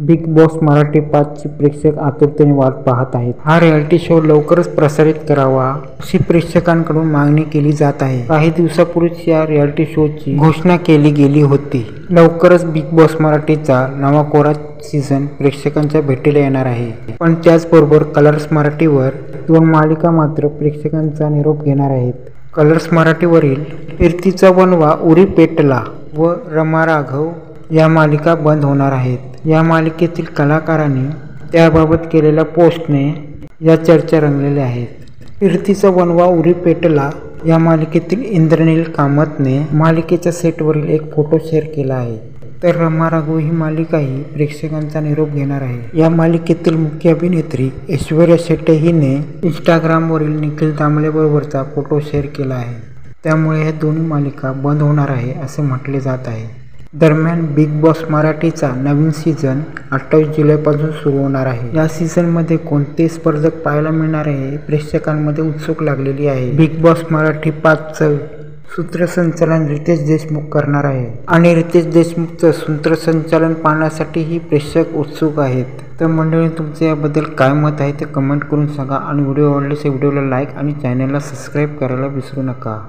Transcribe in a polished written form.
Big boss Marathi 5 ची प्रेक्षक आतुरतेने वाट पाहत आहेत. हा रियालिटी शो लवकरच प्रसारित करावा अशी प्रेक्षकांकडून मागणी केली जात आहे. काही दिवसापूर्वीच या रियालिटी शोची घोषणा केली गेली होती. लवकरच बिग बॉस मराठीचा नवा कोरा सीझन प्रेक्षकांच्या भेटीला येणार आहे. पण त्याचबरोबर कलर्स मराठीवर 2 मालिका मात्र प्रेक्षकांचा निरोप घेणार आहेत. कलर्स मराठीवरील फिरतीचा वणवा उरी पेटला व रमा राघव या मालिका बंद होणार आहेत. या मालिकेतील कलाकारांनी त्याबाबत केलेल्या पोस्टने या चर्चा रंगलेल्या आहेत. फिरतीचा वणवा उरी पेटला या मालिकेतील इंद्रनील कामतने मालिकेच्या सेटवरील एक फोटो शेअर केला आहे. तर रमा राघव ही मालिकाही प्रेक्षकांचा निरोप घेणार आहे. या मालिकेतील मुख्य अभिनेत्री ऐश्वर्या शेट्टे हिने इंस्टाग्रामवरील निखिल दामले बरोबरचा फोटो शेअर केला आहे. त्यामुळे या दोन्ही मालिका बंद होणार आहे असे म्हटले जात आहे. दरम्यान बिग बॉस मराठीचा नवीन सीझन 28 जुलैपासून सुरू होणार आहे. या सीझनमध्ये कोणते स्पर्धक पाहायला मिळणार आहे प्रेक्षकांमध्ये उत्सुक लागलेली आहे. बिग बॉस मराठी 5चं सूत्रसंचालन रितेश देशमुख करणार आहे आणि रितेश देशमुखचं सूत्रसंचालन पाहण्यासाठीही प्रेक्षक उत्सुक आहेत. तर मंडळी, तुमचे याबद्दल काय मत आहे ते कमेंट करून सांगा आणि व्हिडिओ आवडल्यास व्हिडिओला लाईक आणि चॅनलला सबस्क्राईब करायला विसरू नका.